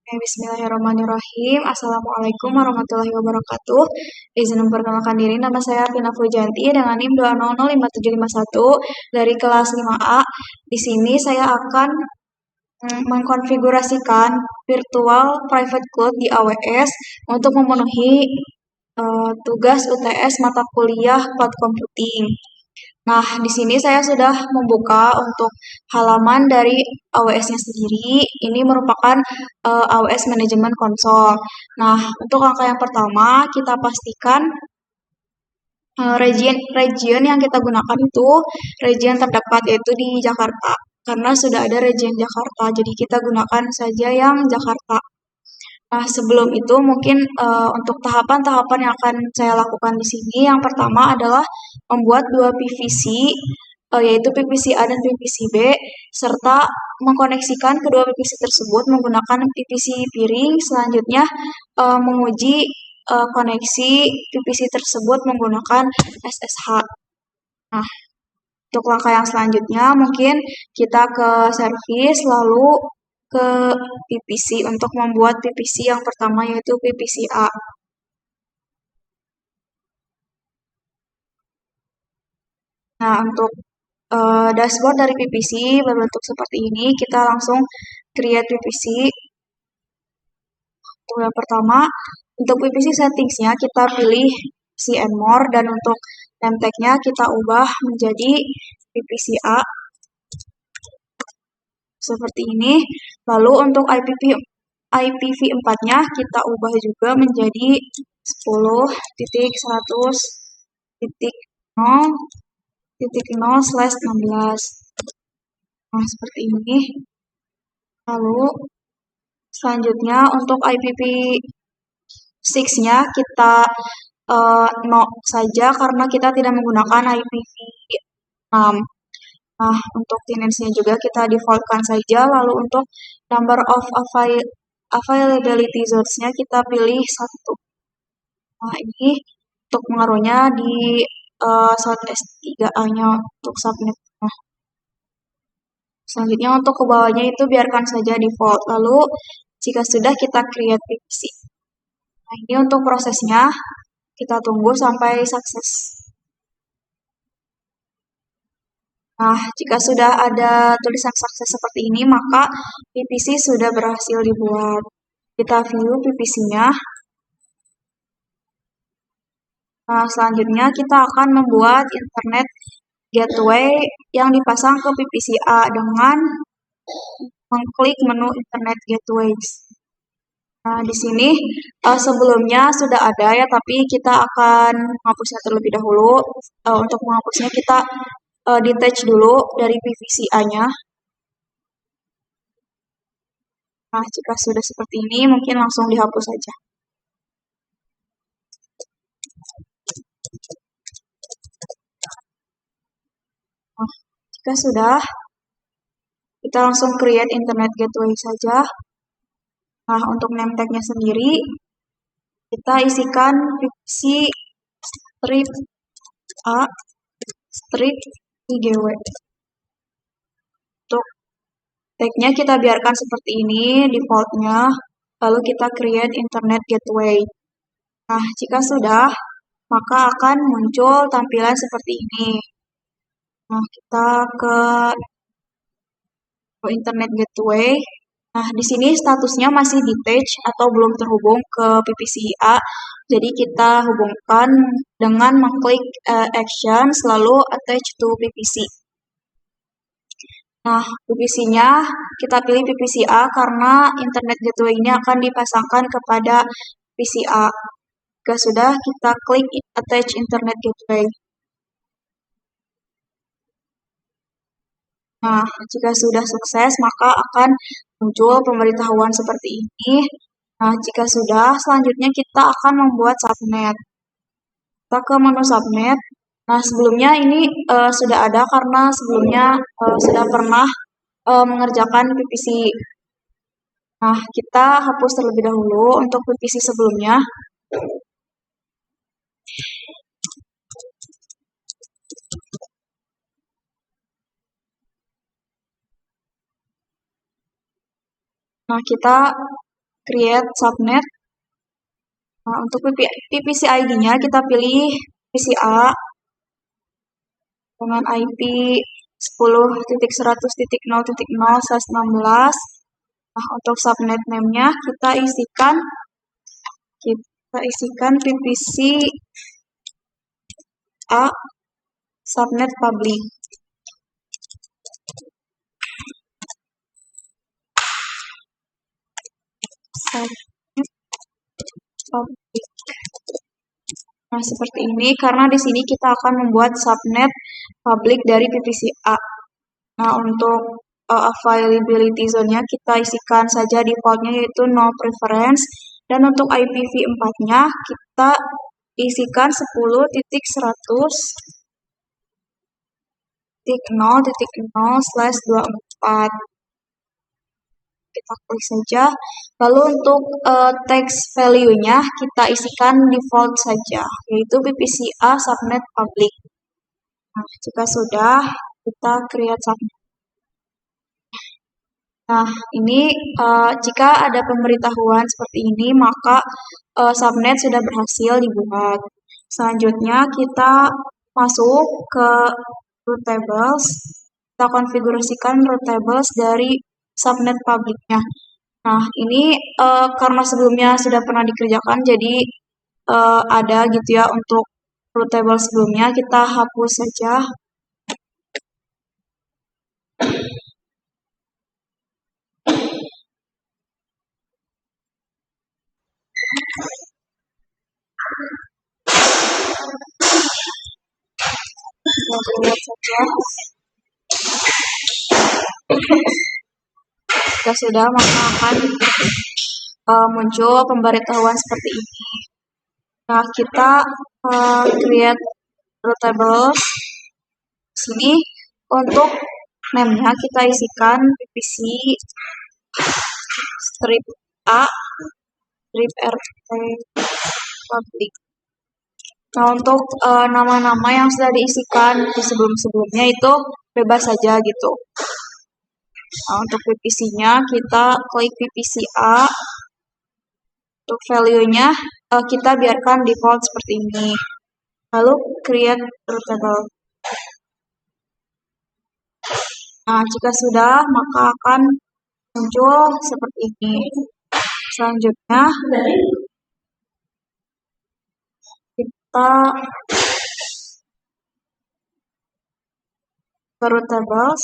Bismillahirrahmanirrahim. Assalamualaikum warahmatullahi wabarakatuh. Izin memperkenalkan diri, nama saya Vina Fujanti dengan NIM 2005751 dari kelas 5A. Di sini saya akan mengkonfigurasikan virtual private cloud di AWS untuk memenuhi tugas UTS mata kuliah cloud computing. Nah, di sini saya sudah membuka untuk halaman dari AWS-nya sendiri. Ini merupakan AWS Management Console. Nah, untuk langkah yang pertama, kita pastikan region yang kita gunakan itu region terdekat, yaitu di Jakarta. Karena sudah ada region Jakarta, jadi kita gunakan saja yang Jakarta. Nah, sebelum itu mungkin untuk tahapan-tahapan yang akan saya lakukan di sini, yang pertama adalah membuat dua PVC, yaitu PVC A dan PVC B, serta mengkoneksikan kedua PVC tersebut menggunakan PVC piring. Selanjutnya menguji koneksi PVC tersebut menggunakan SSH. Nah, untuk langkah yang selanjutnya mungkin kita ke service, lalu ke PVC untuk membuat PVC yang pertama, yaitu PVC A. Nah, untuk dashboard dari PVC berbentuk seperti ini, kita langsung create PVC. Untuk yang pertama, untuk PVC settingsnya kita pilih see and more, dan untuk name tag-nya kita ubah menjadi PVC A seperti ini. Lalu untuk IPv4-nya kita ubah juga menjadi 10.1.0.0/16. Nah, seperti ini. Lalu selanjutnya untuk IPv6-nya kita no saja karena kita tidak menggunakan IPv6. Nah, untuk tenancy-nya juga kita default-kan saja. Lalu untuk number of availability zones-nya kita pilih 1. Nah, ini untuk pengaruhnya di Southeast 3A-nya untuk subnet. Nah, selanjutnya untuk ke bawahnya itu biarkan saja default. Lalu jika sudah, kita create PVC. Nah, ini untuk prosesnya kita tunggu sampai sukses. Nah, jika sudah ada tulisan sukses seperti ini, maka PVC sudah berhasil dibuat. Kita view PVC-nya. Nah, selanjutnya kita akan membuat internet gateway yang dipasang ke PVC A dengan mengklik menu internet gateways. Nah, di sini sebelumnya sudah ada ya, tapi kita akan menghapusnya terlebih dahulu. Untuk menghapusnya kita detach dulu dari PVC A-nya. Nah, jika sudah seperti ini, mungkin langsung dihapus saja. Nah, jika sudah, kita langsung create internet gateway saja. Nah, untuk name tag-nya sendiri, kita isikan PVC strip A strip IGW. Untuk tag-nya kita biarkan seperti ini, default-nya. Lalu kita create internet gateway. Nah, jika sudah, maka akan muncul tampilan seperti ini. Nah, kita ke internet gateway. Nah, di sini statusnya masih detach atau belum terhubung ke PVC A. Jadi kita hubungkan dengan mengklik actions lalu attach to PVC. Nah, PVC-nya kita pilih PVC A karena internet gateway ini akan dipasangkan kepada PVC A. Jika sudah, kita klik attach internet gateway. Nah, jika sudah sukses, maka akan muncul pemberitahuan seperti ini. Nah, jika sudah, selanjutnya kita akan membuat subnet. Kita ke menu subnet. Nah, sebelumnya ini sudah ada karena sebelumnya sudah pernah mengerjakan PVC. Nah, kita hapus terlebih dahulu untuk PVC sebelumnya. Nah, kita create subnet. Nah, untuk PPC ID-nya kita pilih PPCA dengan IP 10.100.0.0/16. Nah, untuk subnet name-nya kita isikan PPCA subnet public. Subnet public. Nah, seperti ini karena di sini kita akan membuat subnet public dari PPCA. Nah, untuk availability zone-nya kita isikan saja default-nya yaitu no preference, dan untuk IPv4-nya kita isikan 10.0.0/24. Kita klik saja. Lalu untuk text value-nya kita isikan default saja, yaitu PPCA subnet public. Nah, jika sudah, kita create subnet. Nah, ini jika ada pemberitahuan seperti ini, maka subnet sudah berhasil dibuat. Selanjutnya kita masuk ke root tables. Kita konfigurasikan root tables dari subnet publiknya. Nah, ini karena sebelumnya sudah pernah dikerjakan, jadi ada gitu ya untuk root table sebelumnya, kita hapus saja. Kita lihat saja. Jika sudah, maka akan muncul pemberitahuan seperti ini. Nah, kita create root tables. Sini untuk name-nya kita isikan PPC strip A strip RT public. Nah, untuk nama-nama yang sudah diisikan di sebelum-sebelumnya itu bebas saja gitu. Nah, untuk PPC-nya kita klik PPCA. Untuk value-nya kita biarkan default seperti ini. Lalu create root table. Nah, jika sudah, maka akan muncul seperti ini. Selanjutnya, kita ke root tables.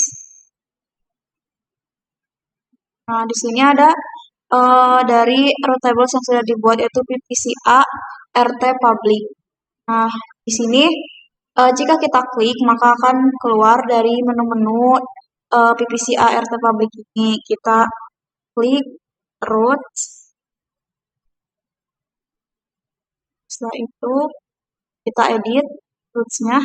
Nah, di sini ada dari root tables yang sudah dibuat yaitu PPCA RT public. Nah, di sini jika kita klik maka akan keluar dari menu-menu PPCA RT public ini. Kita klik root. Setelah itu kita edit roots-nya.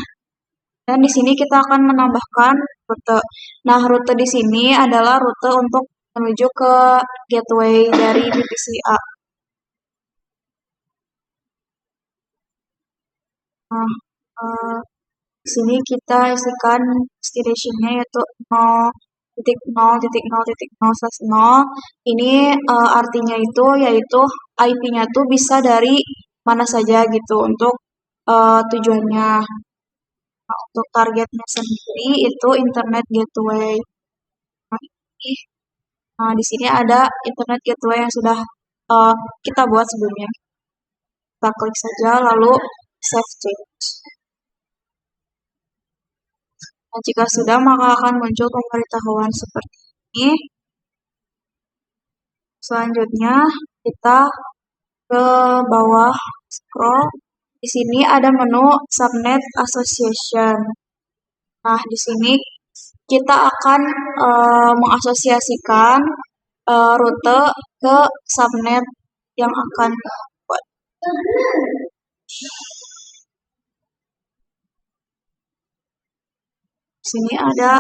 Dan di sini kita akan menambahkan rute. Nah, rute di sini adalah rute untuk menuju ke gateway dari PPCA. Nah, di sini kita isikan destination-nya yaitu 0.0.0/0. Ini artinya itu yaitu IP-nya tuh bisa dari mana saja gitu untuk tujuannya. Nah, untuk targetnya sendiri itu internet gateway. Nah, di sini ada internet gateway yang sudah kita buat sebelumnya. Kita klik saja lalu save change. Nah, jika sudah maka akan muncul pemberitahuan seperti ini. Selanjutnya kita ke bawah scroll. Di sini ada menu subnet association. Nah, di sini kita akan mengasosiasikan rute ke subnet yang akan buat. Di sini ada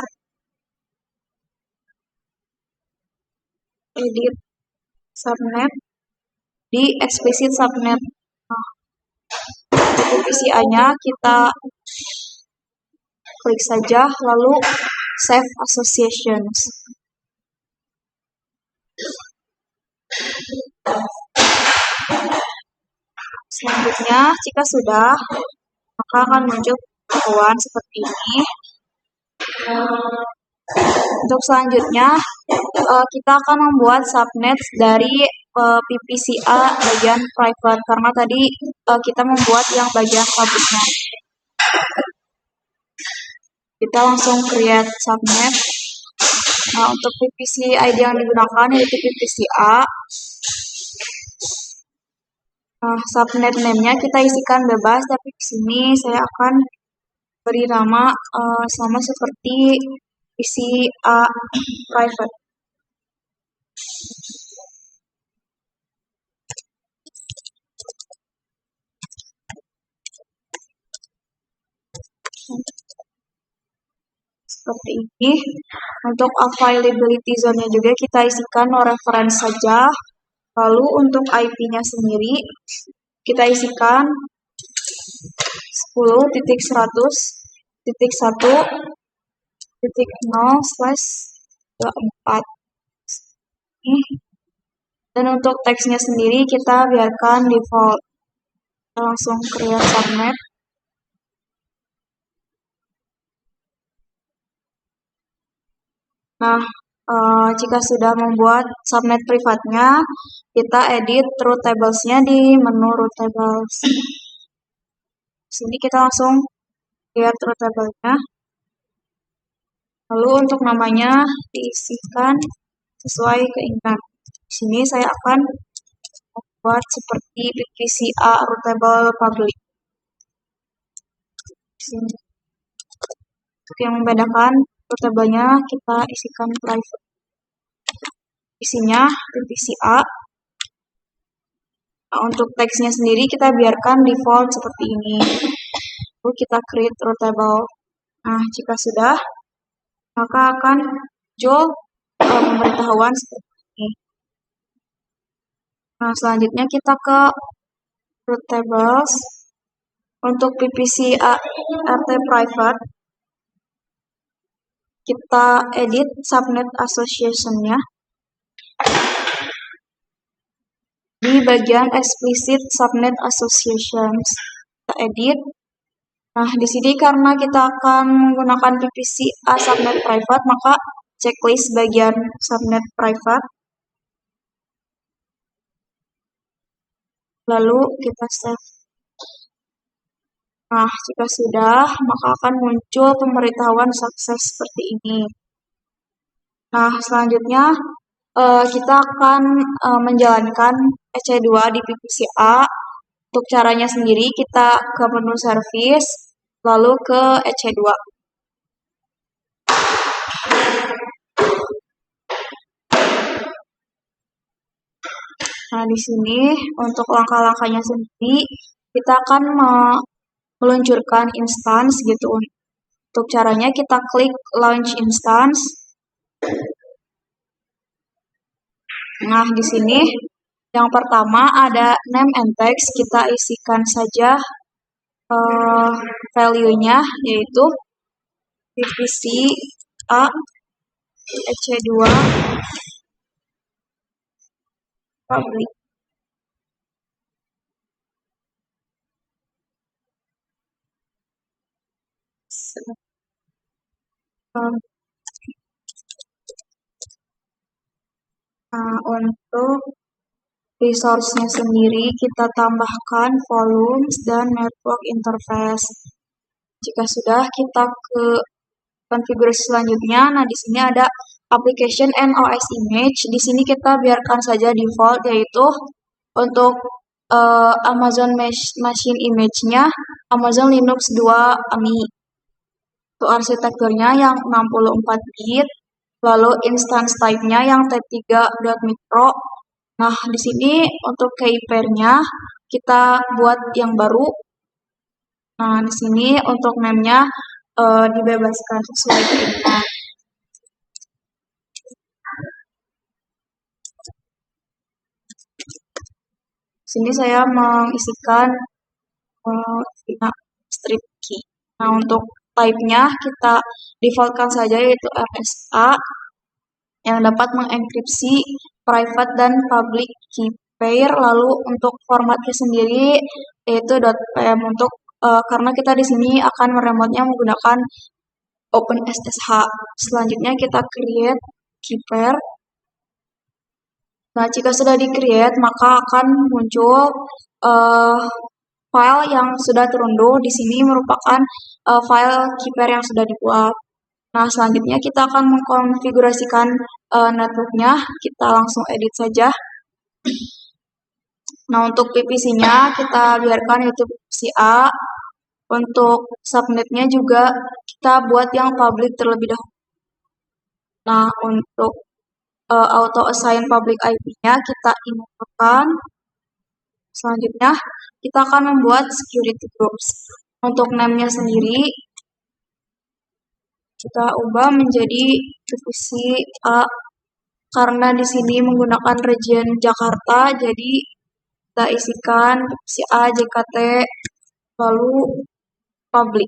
edit subnet di explicit subnet. Nah, untuk PPCA-nya kita klik saja lalu save associations. Selanjutnya, jika sudah, maka akan muncul pengetahuan seperti ini. Untuk selanjutnya, kita akan membuat subnet dari PPCA bagian private, karena tadi kita membuat yang bagian publicnya. Kita langsung create subnet. Nah, untuk PPC ID yang digunakan yaitu PPCA. Nah, subnet name-nya kita isikan bebas, tapi di sini saya akan beri nama sama seperti PPCA private. Seperti ini. Untuk availability zone-nya juga kita isikan no reference saja. Lalu untuk IP-nya sendiri kita isikan 10.1.1.0/24. Dan untuk teksnya sendiri kita biarkan default. Kita langsung create subnet. Nah, jika sudah membuat subnet privatnya, kita edit root tables-nya di menu root tables. Sini kita langsung lihat root table-nya. Lalu untuk namanya diisikan sesuai keinginan. Di sini saya akan membuat seperti PPCA root table public. Sini. Untuk yang membedakan root table-nya kita isikan private. Isinya PPCA. Nah, untuk teksnya sendiri kita biarkan default seperti ini. Lalu kita create root table. Nah, jika sudah, maka akan muncul pemberitahuan seperti ini. Nah, selanjutnya kita ke root tables. Untuk PPCA RT private, kita edit subnet association-nya. Di bagian explicit subnet associations, kita edit. Nah, di sini karena kita akan menggunakan PPCA subnet private, maka checklist bagian subnet private. Lalu kita save. Nah, jika sudah, maka akan muncul pemberitahuan sukses seperti ini. Nah, selanjutnya kita akan menjalankan EC2 di PPCA. Untuk caranya sendiri, kita ke menu service, lalu ke EC2. Nah, di sini untuk langkah-langkahnya sendiri, kita akan meluncurkan instance gitu. Untuk caranya kita klik launch instance. Nah, di sini yang pertama ada name and text, kita isikan saja value-nya yaitu PPCA EC2 public. Nah, untuk resource-nya sendiri kita tambahkan volumes dan network interface. Jika sudah, kita ke konfigurasi selanjutnya. Nah, di sini ada application and OS image. Di sini kita biarkan saja default, yaitu untuk Amazon Machine Image-nya Amazon Linux 2 AMI. Untuk arsitekturnya yang 64 bit, lalu instance type-nya yang T3.micro. Nah, di sini untuk key pair-nya kita buat yang baru. Nah, di sini untuk name-nya dibebaskan sesuai keinginan. Sini saya mengisikan strip key. Nah, untuk type-nya kita defaultkan saja yaitu RSA yang dapat mengenkripsi private dan public key. pair, lalu untuk formatnya sendiri yaitu .pm untuk karena kita di sini akan meremotnya menggunakan OpenSSH. Selanjutnya kita create key pair. Nah, jika sudah di-create, maka akan muncul file yang sudah terunduh. Di sini merupakan file key pair yang sudah dibuat. Nah, selanjutnya kita akan mengkonfigurasikan networknya. Kita langsung edit saja. Nah, untuk PVC-nya kita biarkan yaitu PVC A. Untuk subnetnya juga kita buat yang public terlebih dahulu. Nah, untuk auto assign public IP-nya kita infokan. Selanjutnya kita akan membuat security groups. Untuk name-nya sendiri kita ubah menjadi PVC A karena di sini menggunakan region Jakarta, jadi kita isikan PVC A JKT lalu public.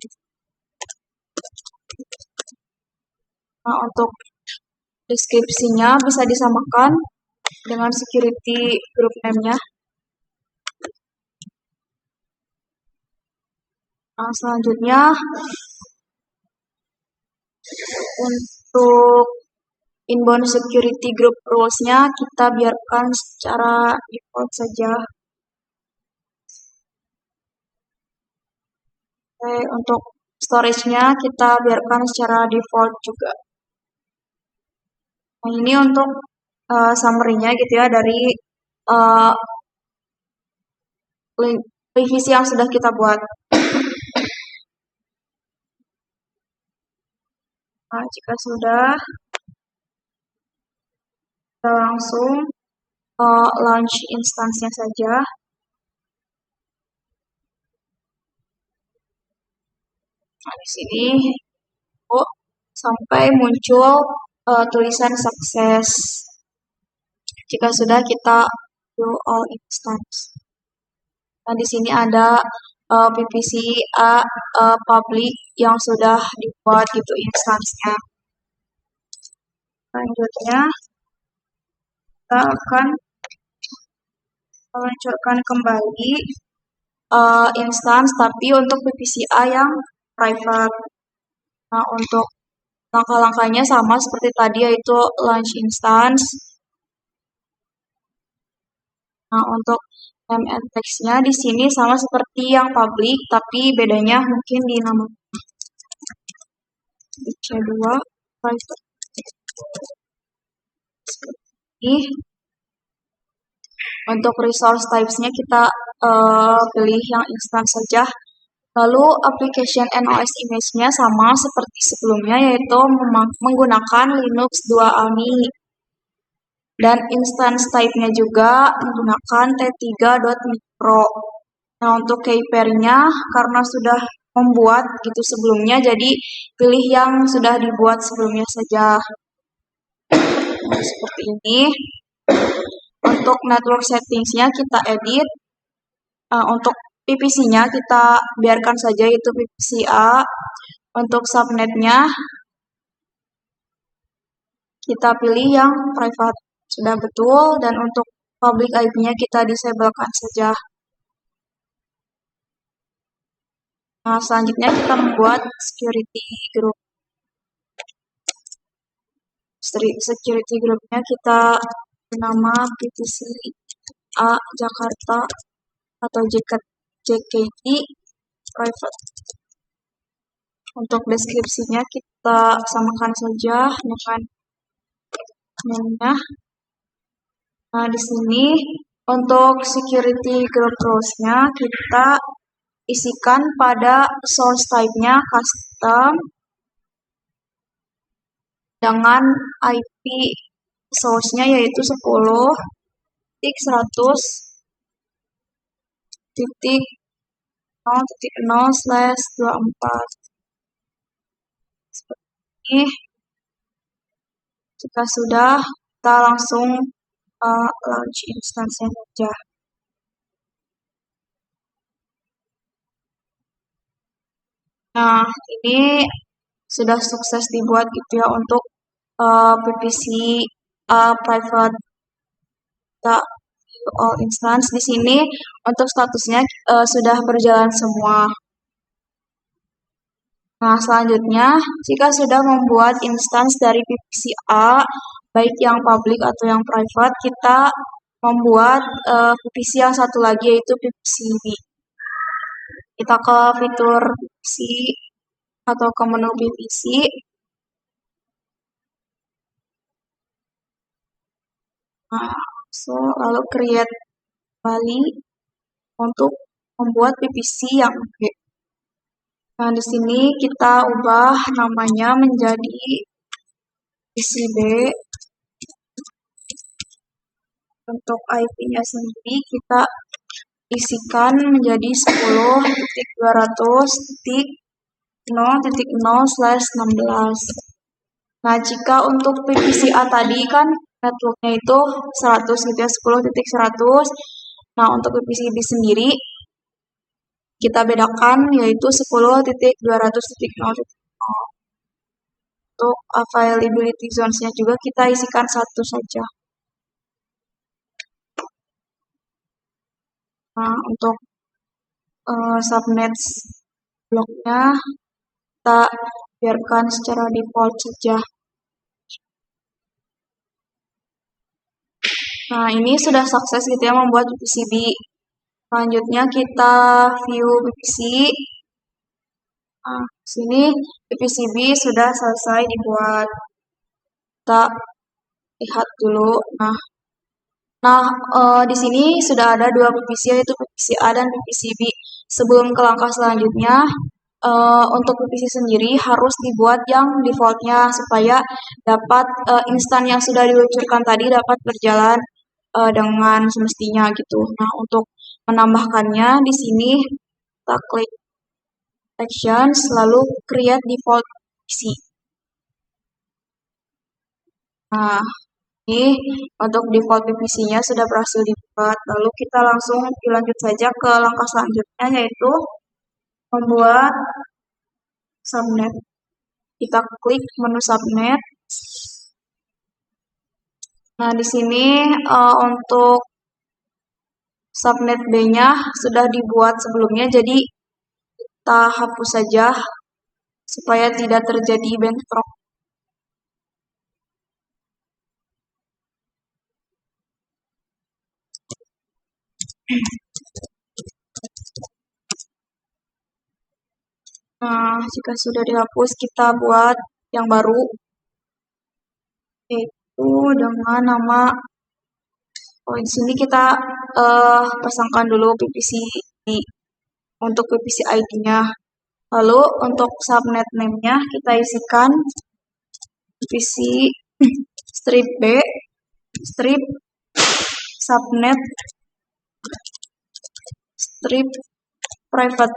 Nah, untuk deskripsinya bisa disamakan dengan security group name-nya. Nah, selanjutnya untuk inbound security group rules-nya kita biarkan secara default saja. Oke, untuk storage-nya kita biarkan secara default juga. Nah, ini untuk summary-nya gitu ya dari revisi yang sudah kita buat. Nah, jika sudah, kita langsung launch instance-nya saja. Nah, di sini sampai muncul tulisan sukses. Jika sudah, kita do all instance. Nah, di sini ada PVC A public yang sudah dibuat gitu instance-nya. Selanjutnya kita akan meluncurkan kembali instance tapi untuk PVC A yang private. Nah, untuk langkah-langkahnya sama seperti tadi yaitu launch instance. Nah, untuk name and text-nya di sini sama seperti yang public, tapi bedanya mungkin di nama. C2 private. Ini untuk resource types-nya kita pilih yang instance saja. Lalu application and OS image-nya sama seperti sebelumnya yaitu menggunakan Linux 2 AMI. Dan instance type-nya juga menggunakan T3.micro. Nah, untuk key pair-nya karena sudah membuat gitu sebelumnya, jadi pilih yang sudah dibuat sebelumnya saja. Nah, seperti ini. Untuk network settings-nya kita edit. Untuk PVC-nya kita biarkan saja itu PVC A. Untuk subnet-nya kita pilih yang private. Sudah betul, dan untuk public IP-nya kita disablekan saja. Nah, selanjutnya kita membuat security group. Security group-nya kita nama PVC A Jakarta atau JKT private. Untuk deskripsinya kita samakan saja dengan name-nya. Nah, di sini untuk security group rules-nya kita isikan pada source type-nya custom dengan IP source-nya yaitu 10.100.0.0/24. Seperti ini. Jika sudah, kita langsung launch instance-nya saja. Nah, ini sudah sukses dibuat gitu ya untuk PVC private. Kita all instance. Di sini untuk statusnya sudah berjalan semua. Nah, selanjutnya, jika sudah membuat instance dari PVC A, baik yang public atau yang private, kita membuat PVC yang satu lagi yaitu PVC B. Kita ke fitur PVC atau ke menu PVC. Nah, lalu create kembali untuk membuat PVC yang B. Nah, di sini kita ubah namanya menjadi PVC B. Untuk IP-nya sendiri kita isikan menjadi 10.200.0.0/16. Nah, jika untuk PVC-A tadi kan networknya itu 100 gitu ya, 10.100. Nah, untuk PVC-B sendiri kita bedakan yaitu 10.200.0.0. Untuk availability zones-nya juga kita isikan 1 saja. Nah, untuk subnet bloknya kita biarkan secara default saja. Nah, ini sudah sukses gitu ya membuat PVC-B. Selanjutnya kita view PVC. Nah, sini PVC-B sudah selesai dibuat. Kita lihat dulu. Nah, di sini sudah ada 2 PVC yaitu PVC A dan PVC B. Sebelum ke langkah selanjutnya, untuk PVC sendiri harus dibuat yang defaultnya supaya dapat instan yang sudah diluncurkan tadi dapat berjalan dengan semestinya gitu. Nah, untuk menambahkannya di sini kita klik actions lalu create default PVC. Nah, ini untuk default PVC-nya sudah berhasil dibuat. Lalu kita langsung lanjut saja ke langkah selanjutnya yaitu membuat subnet. Kita klik menu subnet. Nah, di sini untuk subnet B-nya sudah dibuat sebelumnya, jadi kita hapus saja supaya tidak terjadi bentrok. Nah, jika sudah dihapus, kita buat yang baru, yaitu dengan nama, di sini kita pasangkan dulu PVC untuk PVC ID-nya. Lalu untuk subnet name-nya kita isikan PVC strip B, strip subnet, strip private.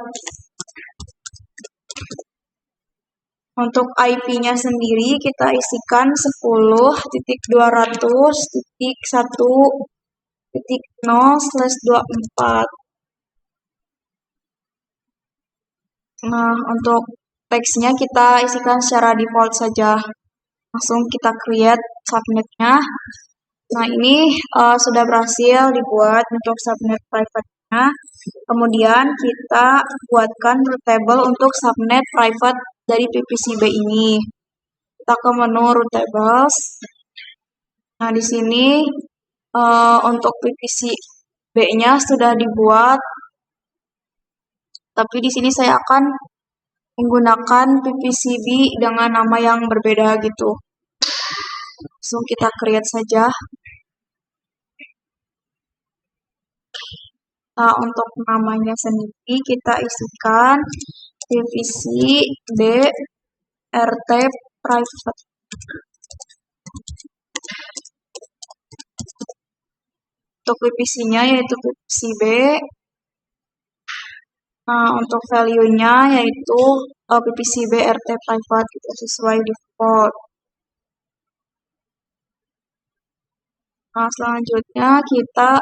Untuk IP-nya sendiri kita isikan 10.200.1.0/24. Nah, untuk teksnya kita isikan secara default saja. Langsung kita create subnet-nya. Nah, ini sudah berhasil dibuat untuk subnet private-nya. Kemudian kita buatkan root table untuk subnet private dari PVC-B ini. Kita ke menu root tables. Nah, di sini untuk PVC-B-nya sudah dibuat. Tapi di sini saya akan menggunakan PVC-B dengan nama yang berbeda gitu. Langsung kita create saja. Nah, untuk namanya sendiri kita isikan PVC B RT private. Untuk PVC-nya yaitu PVC B. Nah, untuk value-nya yaitu PVC B RT private gitu, sesuai default. Nah, selanjutnya kita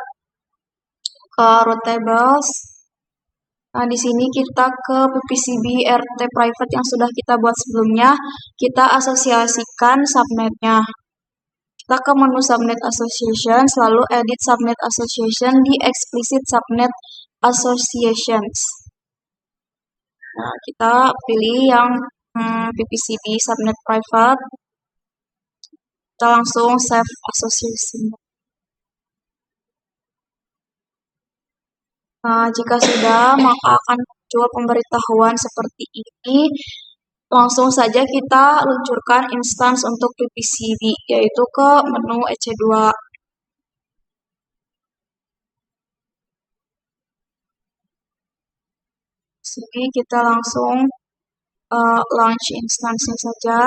ke root tables. Nah, di sini kita ke PVC-B RT private yang sudah kita buat sebelumnya, kita asosiasikan subnet-nya. kita ke menu Subnet Association, lalu edit Subnet Association di explicit Subnet Associations. Nah, kita pilih yang PPCB Subnet Private. Kita langsung save association. Nah, jika sudah, maka akan muncul pemberitahuan seperti ini. Langsung saja kita luncurkan instance untuk PPCB, yaitu ke menu EC2. Sini kita langsung launch instance-nya saja.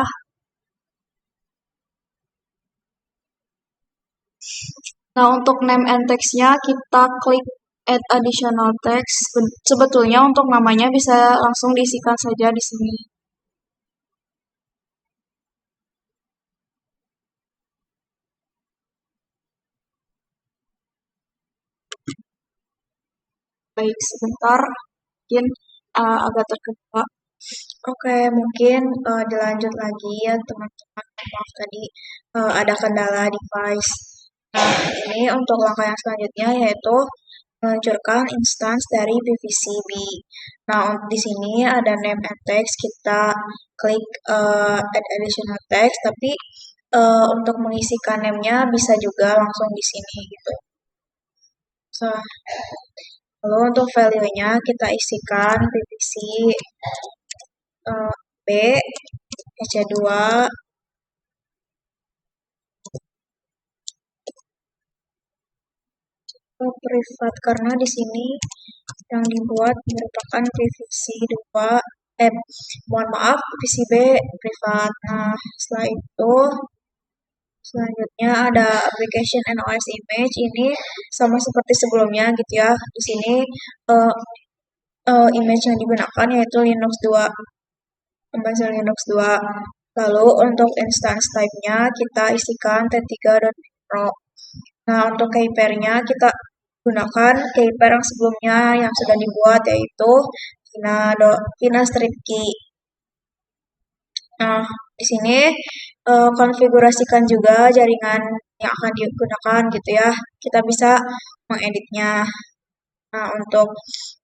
Nah, untuk name and text-nya kita klik add additional text. Sebetulnya untuk namanya bisa langsung diisikan saja di sini. Baik, sebentar. Mungkin agak terkendala. Oke, mungkin dilanjut lagi ya teman-teman. Maaf tadi ada kendala device. Nah, ini untuk langkah yang selanjutnya yaitu meluncurkan instance dari PVCB. Nah, di sini ada name and text, kita klik add additional text, tapi untuk mengisikan name-nya bisa juga langsung di sini gitu. So, lalu untuk value-nya kita isikan PVC B, EC2, privat karena di sini yang dibuat merupakan PVC 2 mohon maaf PVC B privat. Nah, setelah itu selanjutnya ada application and OS image, ini sama seperti sebelumnya gitu ya. Di sini image yang digunakan yaitu Linux 2, pembahasan Linux 2. Lalu untuk instance type-nya kita isikan T3.pro. Nah, untuk key pair-nya kita gunakan key pair yang sebelumnya yang sudah dibuat yaitu Tina strip key. Nah, di sini konfigurasikan juga jaringan yang akan digunakan gitu ya. Kita bisa mengeditnya. Nah, untuk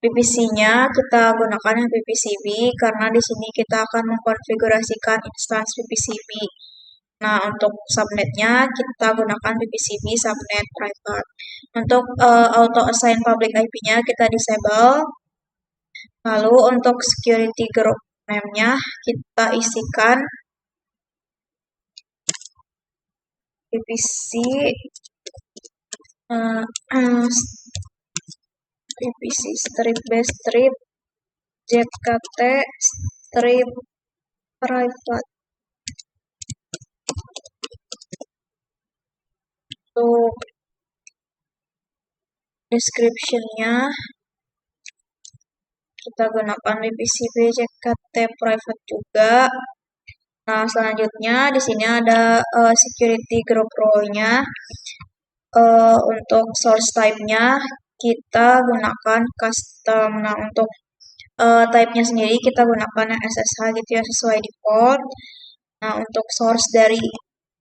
PPC-nya kita gunakan yang PPCB karena di sini kita akan mengkonfigurasikan instance PPCB. Nah, untuk subnetnya kita gunakan PPCB subnet private. Untuk auto assign public IP-nya kita disable. Lalu untuk security group name-nya kita isikan PPC PPC strip by strip JKT strip private. Untuk description-nya kita gunakan PPCB JKT private juga. Nah, selanjutnya di sini ada security group role-nya. Untuk source type-nya kita gunakan custom. Nah, untuk type-nya sendiri kita gunakan yang SSH gitu ya, sesuai default. Nah, untuk source dari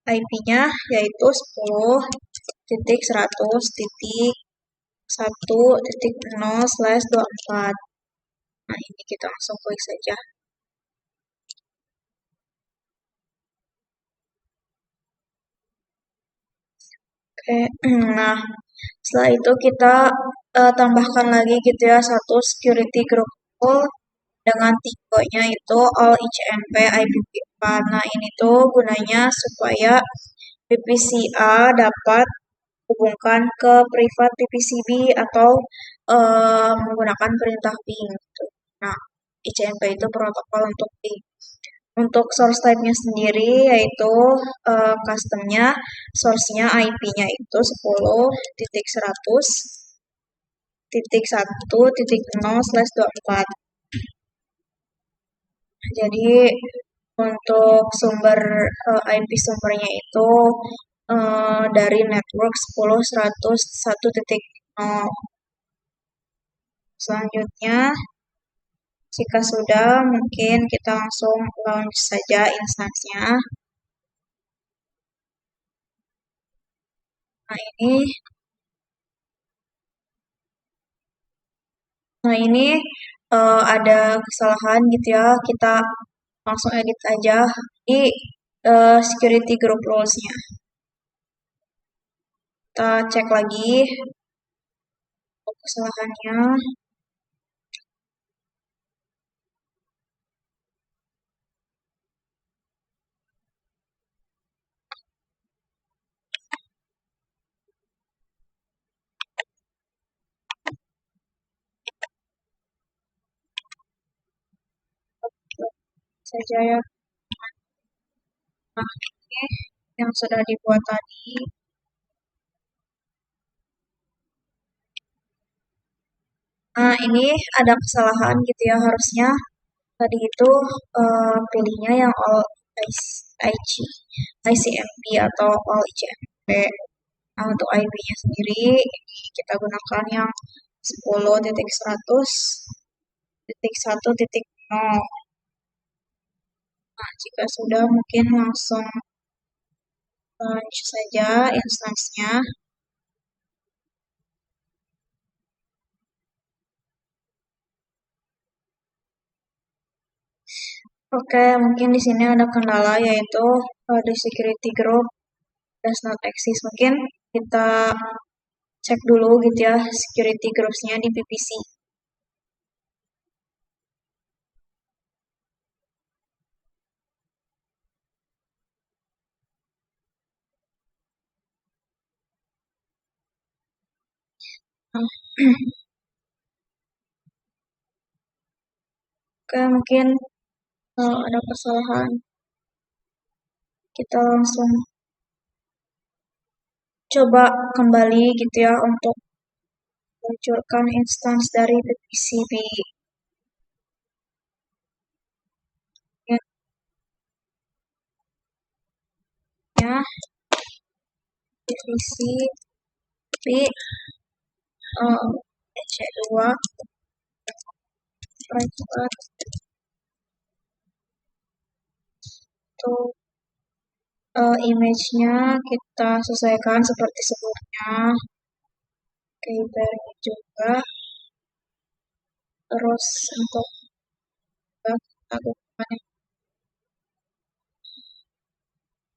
IP-nya yaitu 10.1.1.0/24. Nah, ini kita langsung klik saja. Oke, nah setelah itu kita tambahkan lagi gitu ya satu security group role dengan tipenya itu all ICMP IPv4. Nah, ini tuh gunanya supaya PPCA dapat hubungkan ke privat PPCB atau menggunakan perintah ping gitu. Nah, ICMP itu protokol untuk ping. Untuk source type-nya sendiri yaitu custom-nya, source-nya IP-nya itu 10.1.1.0/24. Jadi untuk sumber IP sumbernya itu dari network 10.100.1.0. Selanjutnya jika sudah, mungkin kita langsung launch saja instansinya. Nah ini ada kesalahan gitu ya. Kita langsung edit aja di security group rules-nya. Kita cek lagi kesalahannya. Saja ya. Nah, ini yang sudah dibuat tadi. Nah, ini ada kesalahan gitu ya, harusnya tadi itu pilihnya yang all IC, ICMP atau all ICMP. Nah, untuk IP-nya sendiri ini kita gunakan yang 10.100.1.0. Nah, jika sudah mungkin langsung launch saja instansinya. Oke, mungkin di sini ada kendala yaitu di security group does not exist. Mungkin kita cek dulu gitu ya security groups-nya di PPC. Oke, mungkin ada kesalahan. Kita langsung coba kembali gitu ya untuk munculkan instance dari PPCB. Ya, PPCB EC2 private untuk image-nya kita sesuaikan seperti sebelumnya. Keyboard juga. Terus untuk kita gunakan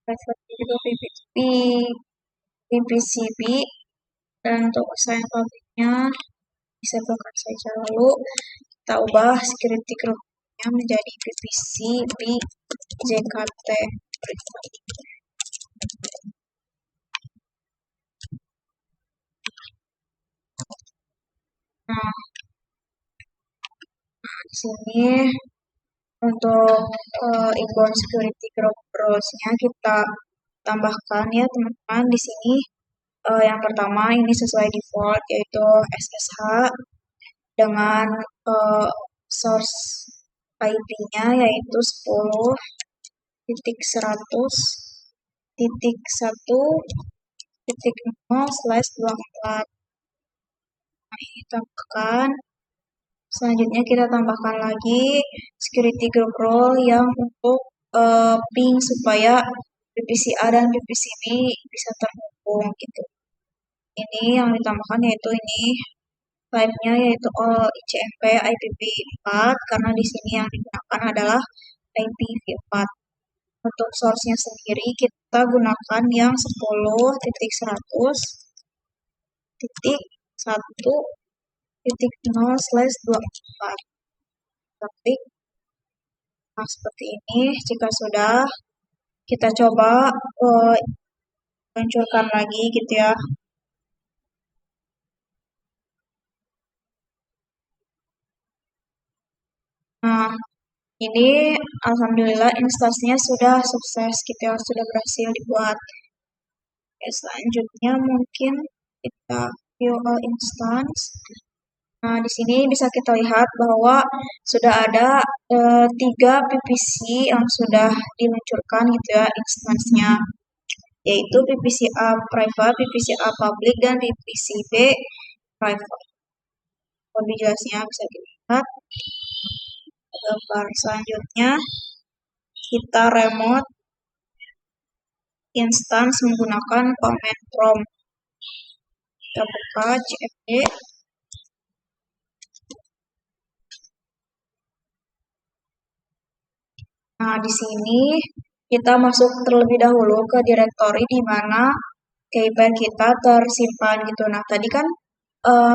private juga PPCB dan untuk assign public-nya disablekan saja, lalu kita ubah security group-nya menjadi PPCB JKT. Nah, di sini untuk icon security group rules-nya kita tambahkan ya teman-teman. Di sini yang pertama ini sesuai default yaitu SSH dengan source IP-nya yaitu 10.1.0/24. Nah, ini tambahkan. Selanjutnya kita tambahkan lagi security group role yang untuk ping supaya PPCA dan PPCB bisa terhubung gitu. Ini yang ditambahkan yaitu ini type-nya yaitu all ICMP IPv4 karena di sini yang digunakan adalah IPv4. Untuk source-nya sendiri kita gunakan yang 10.1.0/24. Klik. Nah, seperti ini. Jika sudah, kita coba luncurkan lagi gitu ya. Nah, ini alhamdulillah instansnya sudah sukses gitu ya, sudah berhasil dibuat. Oke, selanjutnya mungkin kita view all instance. Nah, di sini bisa kita lihat bahwa sudah ada 3 PPC yang sudah diluncurkan gitu ya instansnya, yaitu PPCA private, PPCA public, dan PPCB private. Lebih jelasnya bisa dilihat gambar selanjutnya. Kita remote instance menggunakan command prompt. Kita buka CFD. Nah, di sini kita masuk terlebih dahulu ke direktori di mana keypad kita tersimpan gitu. Nah, tadi kan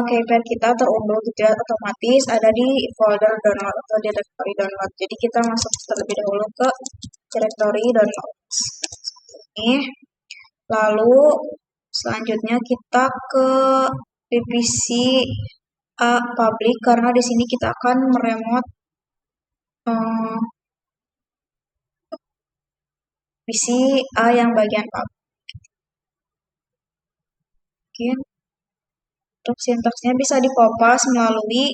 keypad kita terunduh gitu ya, otomatis ada di folder download atau direktori download. Jadi kita masuk terlebih dahulu ke direktori download. Ini. Lalu selanjutnya kita ke PVC public karena di sini kita akan meremote PVC yang bagian public. Mungkin untuk sintaksnya bisa dikopas melalui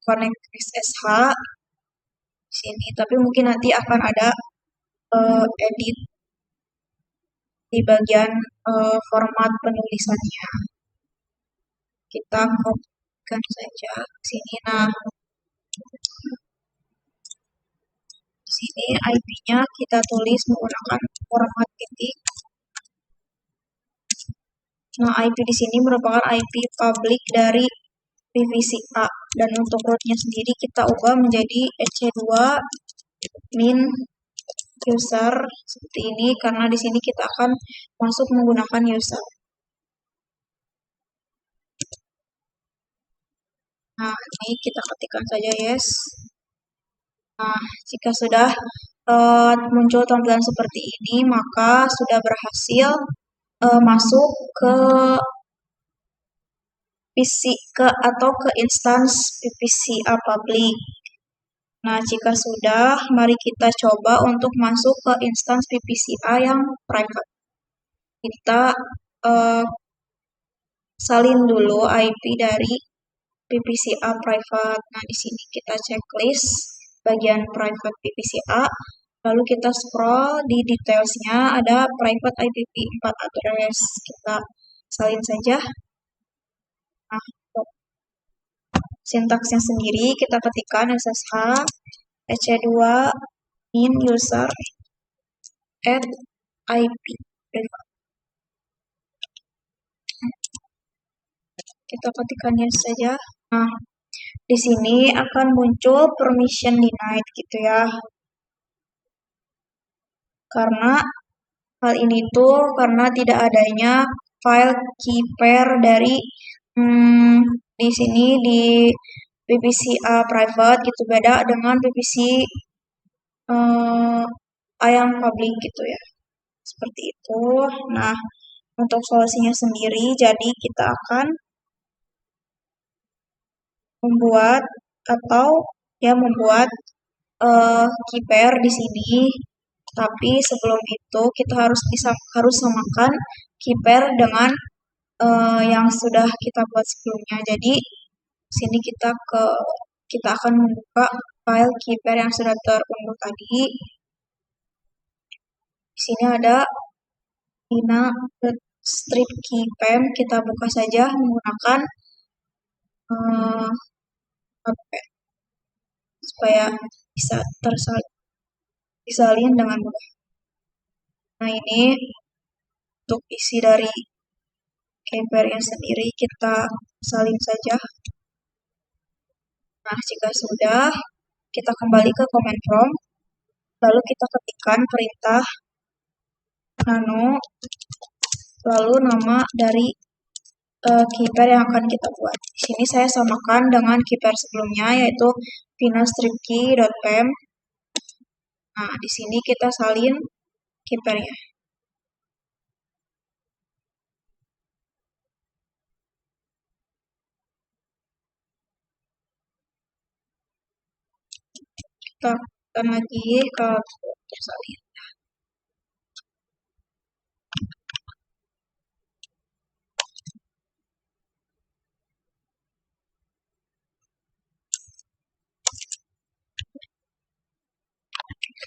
connect SSH di sini, tapi mungkin nanti akan ada edit di bagian format penulisannya. Kita kopikan saja ke sini. Nah, di sini IP-nya kita tulis menggunakan format titik. Nah, IP di sini merupakan IP public dari PVCA dan untuk rootnya sendiri kita ubah menjadi EC2 min user seperti ini karena di sini kita akan masuk menggunakan user. Nah, ini kita ketikkan saja yes. Nah, jika sudah muncul tampilan seperti ini, maka sudah berhasil masuk ke atau ke instance PVCA public. Nah, jika sudah, mari kita coba untuk masuk ke instance PVCA yang private. Kita salin dulu IP dari PVCA private. Nah, di sini kita checklist bagian private PVCA. Lalu kita scroll di detailsnya ada private IPv4 address. Kita salin saja. Nah, sintaksnya sendiri kita ketikkan SSH EC2 min user at IP private. Kita ketikkan yes saja. Nah, di sini akan muncul permission denied gitu ya. Karena hal ini tuh karena tidak adanya file key pair dari di sini di PVCA private gitu, beda dengan PVCA yang public gitu ya. Seperti itu. Nah, untuk solusinya sendiri jadi kita akan membuat key pair di sini. Tapi sebelum itu kita harus samakan key pair dengan yang sudah kita buat sebelumnya. Jadi sini kita akan membuka file key pair yang sudah terunduh tadi. Di sini ada strip key pem, kita buka saja menggunakan supaya bisa disalin dengan mudah. Nah, ini untuk isi dari keypairnya sendiri kita salin saja. Nah, jika sudah, kita kembali ke command prompt, lalu kita ketikkan perintah nano, lalu nama dari keypair yang akan kita buat. Di sini saya samakan dengan keypair sebelumnya, yaitu pinastripkey.pem. Nah, di sini kita salin keypairnya. Kita tekan lagi ke tersalin.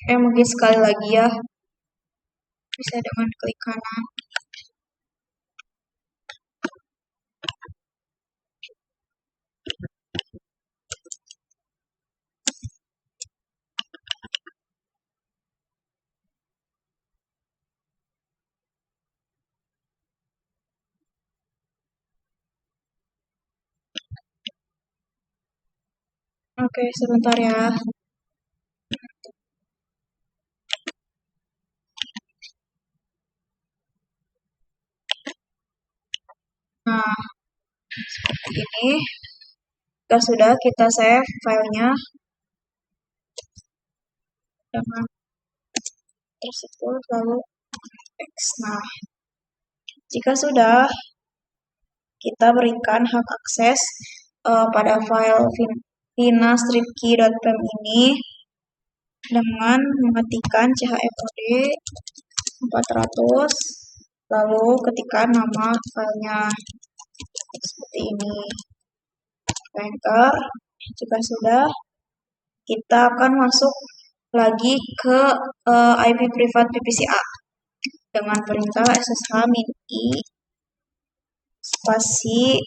Mungkin sekali lagi ya, bisa dengan klik kanan. Oke, sebentar ya. Nah, ini jika sudah kita save filenya dengan tersebut lalu text. Nah, jika sudah kita berikan hak akses pada file vina-key.pem ini dengan mengetikkan chmod 400 lalu ketikkan nama filenya seperti ini, enter. Jika sudah, kita akan masuk lagi ke IP privat PPCA dengan perintah ssh-i spasi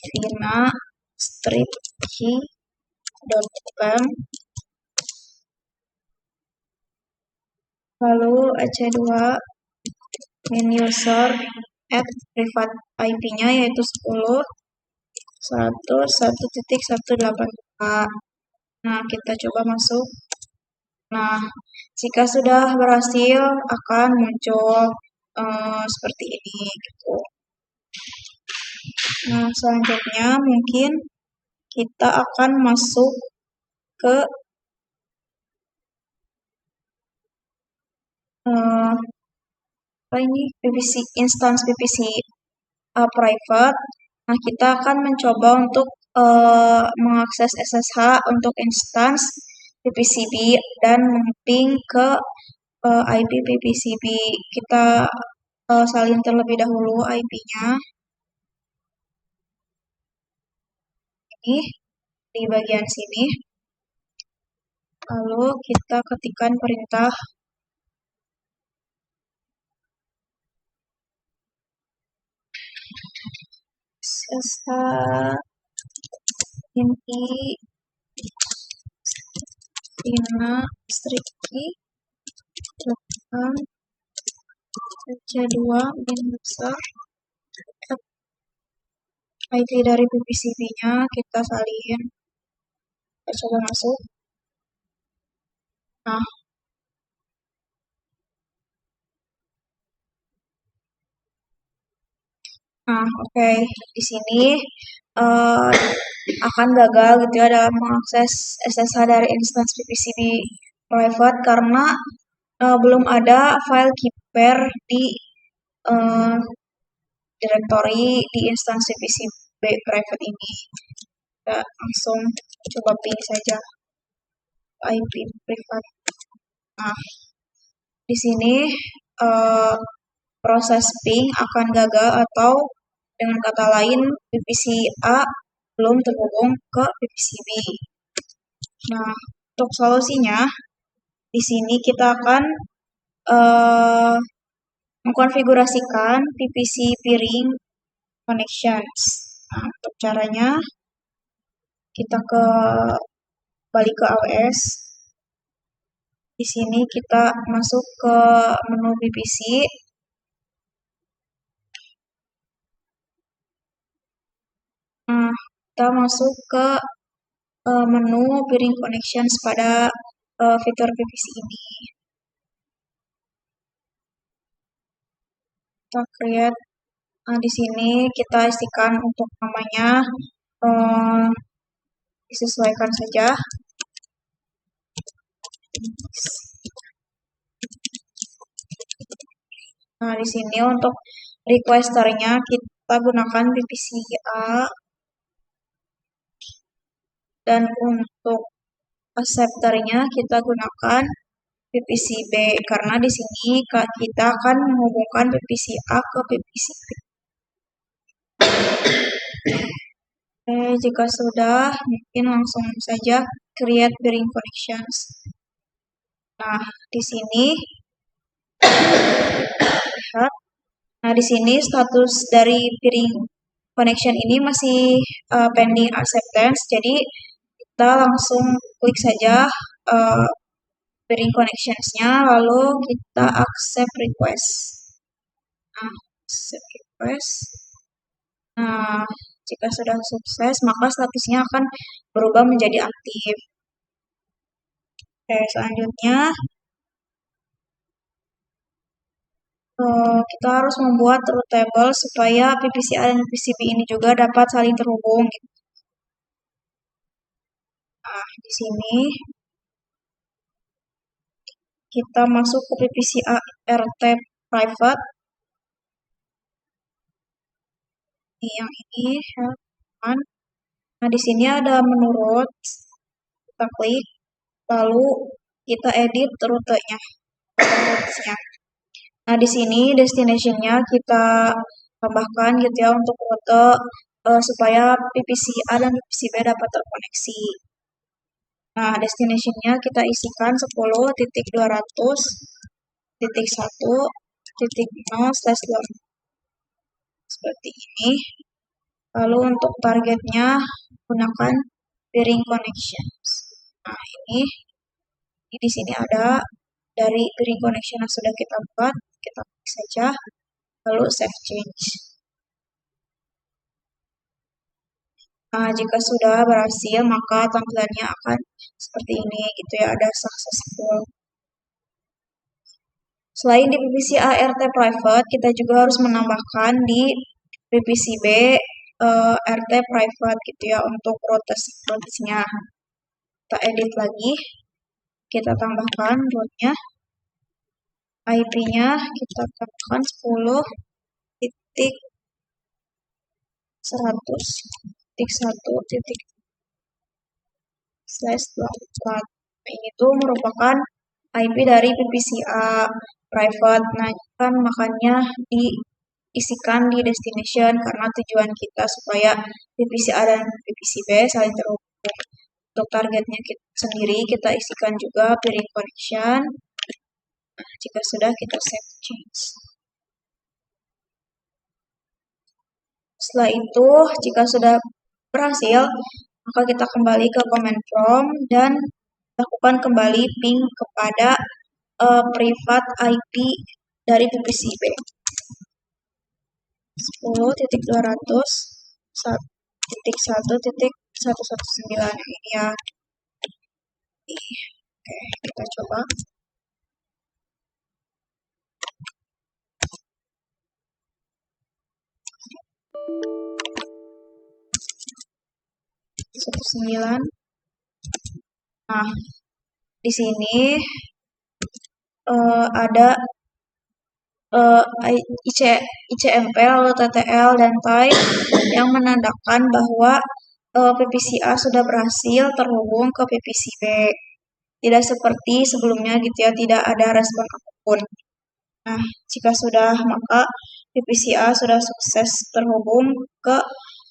vina-key.pem lalu ec2 min user at privat IP-nya yaitu 10.1.1.18. Nah, kita coba masuk. Nah, jika sudah berhasil akan muncul seperti ini gitu. Nah, selanjutnya mungkin kita akan masuk ke apa ini PPC instance PPC private. Nah, kita akan mencoba untuk mengakses SSH untuk instance PPCB dan mapping ke IP PPCB. Kita salin terlebih dahulu IP-nya. Ini di bagian sini. Lalu kita ketikkan perintah ssh ini vina-key ec2 min user IP dari PPCB-nya kita salin. Kita coba masuk. Nah, oke. Di sini akan gagal gitu ya dalam mengakses SSH dari instance PPCB private karena belum ada file keeper di directory di instansi PPCB private ini. Kita langsung coba ping saja IP privat. Nah, di sini proses ping akan gagal atau dengan kata lain PPCA belum terhubung ke PPCB. Nah, untuk solusinya di sini kita akan mengkonfigurasikan PPC peering connections. Nah, untuk caranya kita balik ke AWS. Di sini kita masuk ke menu PPC. Nah, kita masuk ke menu peering connections pada fitur PPC ini. Kita create. Nah, di sini kita isikan untuk namanya disesuaikan saja. Nah, di sini untuk requesternya kita gunakan PPCA dan untuk acceptornya kita gunakan PPCB karena di sini kita akan menghubungkan PPCA ke PPCB. Jika sudah, mungkin langsung saja create peering connections. Nah, di sini lihat. Nah, di sini status dari peering connection ini masih pending acceptance. Jadi kita langsung klik saja peering connections-nya, lalu kita accept request. Nah, accept request. Nah, Jika sudah sukses, maka statusnya akan berubah menjadi aktif. Oke, selanjutnya kita harus membuat root table supaya PPCA dan PPCB ini juga dapat saling terhubung. Nah, di sini kita masuk ke PPCA RT private. Yang ini, nah di sini ada menu routes. Kita klik, lalu kita edit rutenya. Nah, di sini destination-nya kita tambahkan gitu ya untuk rute supaya PPCA dan PPCB dapat terkoneksi. Nah, destination-nya kita isikan 10.200.1.0/2 seperti ini. Lalu untuk targetnya gunakan peering connections. Nah, ini di sini ada dari peering connection yang sudah kita buat, kita klik saja, lalu save change. Nah, jika sudah berhasil, maka tampilannya akan seperti ini gitu ya, ada successful. Selain di PPCA RT private, kita juga harus menambahkan di PPCB RT private gitu ya untuk rotasinya. Kita edit lagi, kita tambahkan rootnya, IP-nya kita tambahkan 10.1.1/24. Ini tuh merupakan IP dari PPCA private. Nah, kan makanya diisikan di destination karena tujuan kita supaya PPCA dan PPCB saling terhubung. Untuk targetnya kita sendiri kita isikan juga peering connection. Nah, jika sudah kita save change. Setelah itu, jika sudah berhasil, maka kita kembali ke command prompt dan lakukan kembali ping kepada private IP dari PPCB 10.200.1.119 ini ya. Oke, kita coba. Nah, di sini ada ICMP, lalu TTL, dan type yang menandakan bahwa PPCA sudah berhasil terhubung ke PPCB. Tidak seperti sebelumnya gitu ya, tidak ada respon apapun. Nah, jika sudah, maka PPCA sudah sukses terhubung ke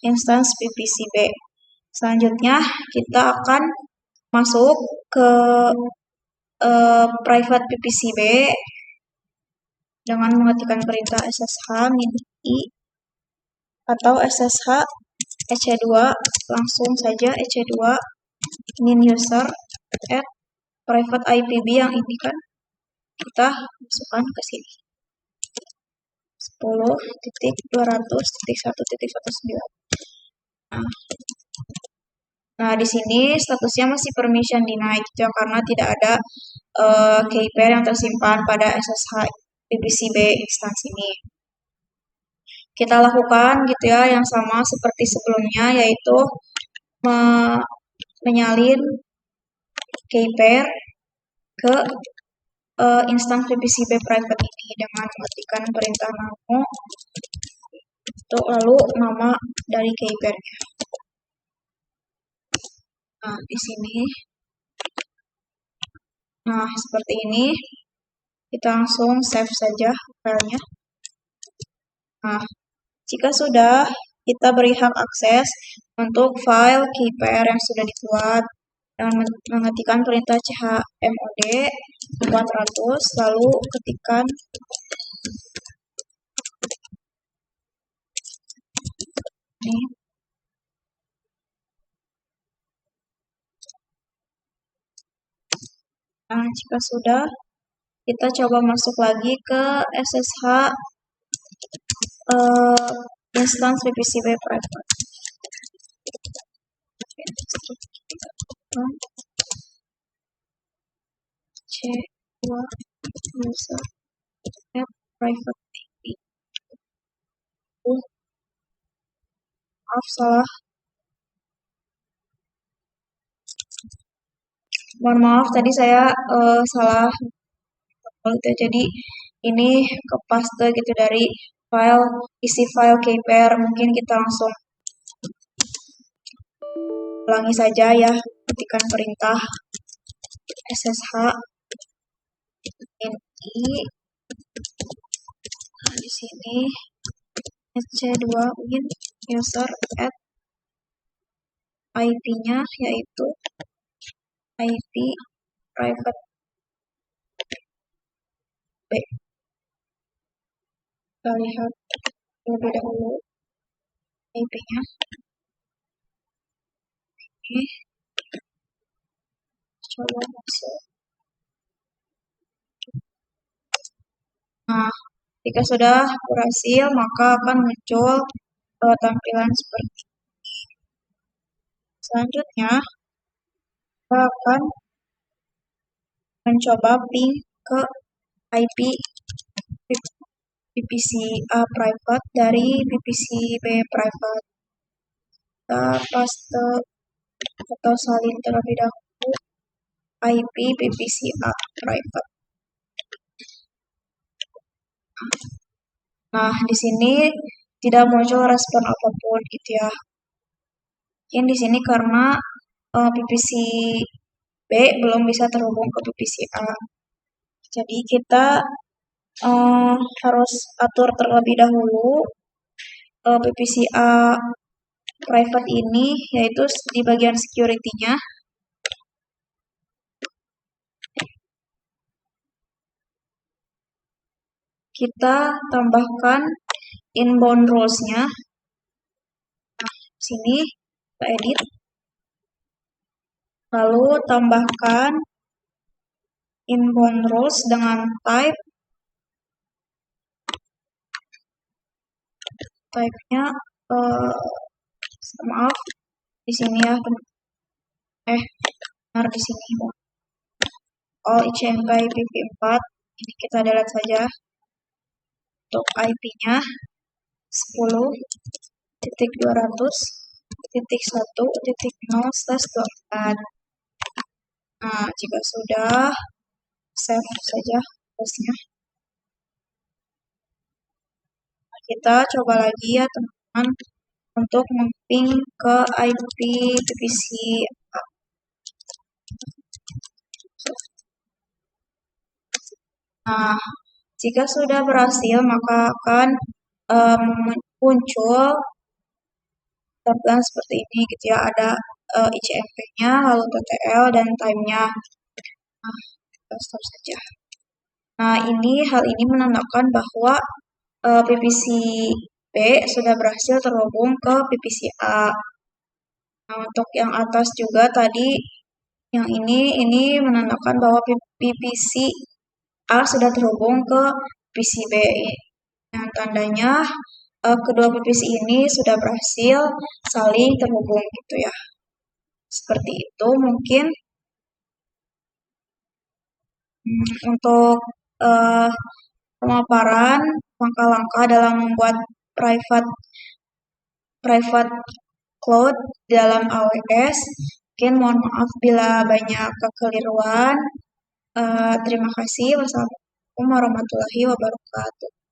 instance PPCB. Selanjutnya, kita akan masuk ke private PPCB dengan mengetikkan perintah ssh-i atau ssh ec2, langsung saja ec2 min user at private IPB yang ini kan kita masukkan ke sini 10.200.1.19. Nah, di sini statusnya masih permission denied ya, karena tidak ada key pair yang tersimpan pada SSH PPCB instance ini. Kita lakukan gitu ya yang sama seperti sebelumnya, yaitu menyalin key pair ke instance PPCB private ini dengan mengetikkan perintah namo itu lalu nama dari key pair-nya. Nah, di sini. Nah, seperti ini. Kita langsung save saja filenya. Nah, jika sudah, kita beri hak akses untuk file key pair yang sudah dibuat dengan mengetikkan perintah chmod 400, lalu ketikkan ini. Nah, jika sudah, kita coba masuk lagi ke SSH instance PPCB private. C2 user app private IP. Maaf, salah. Mohon maaf, tadi saya salah. Jadi ini ke paste gitu dari file, isi file KPR. Mungkin kita langsung ulangi saja ya, ketikkan perintah ssh ni. Nah, di sini sc2 win user add IP-nya yaitu IP private B. Kita lihat terlebih dahulu IP-nya. Oke, coba masuk. Nah, jika sudah berhasil, maka akan muncul tampilan seperti ini. Selanjutnya, kita akan mencoba ping ke IP PPC-A private dari PPC-B private. Kita paste atau salin terlebih dahulu IP PPC-A private. Nah, di sini tidak muncul respon apapun gitu ya. Mungkin di sini karena PPC B belum bisa terhubung ke PPC A. Jadi kita harus atur terlebih dahulu PPC A private ini, yaitu di bagian security-nya. Kita tambahkan inbound rules-nya. Nah, sini kita edit. Lalu tambahkan inbound rules dengan type-nya maaf di sini ya, benar di sini. All ICMP IPv4 ini kita delete saja. Untuk IP-nya 10.200.1.0/24. Nah, jika sudah, save saja hostnya. Kita coba lagi ya teman-teman untuk memping ke IP PPC. Nah, jika sudah berhasil, maka akan muncul tampilan seperti ini gitu ya. Ada ICMP-nya, lalu TTL, dan time-nya. Nah, kita stop saja. Nah, hal ini menandakan bahwa PPC B sudah berhasil terhubung ke PPC A. Nah, untuk yang atas juga tadi, yang ini menandakan bahwa PPC A sudah terhubung ke PPC B. Yang tandanya kedua PPC ini sudah berhasil saling terhubung gitu ya. Seperti itu mungkin untuk pemaparan langkah-langkah dalam membuat private cloud dalam AWS. Mungkin mohon maaf bila banyak kekeliruan. Terima kasih. Wassalamualaikum warahmatullahi wabarakatuh.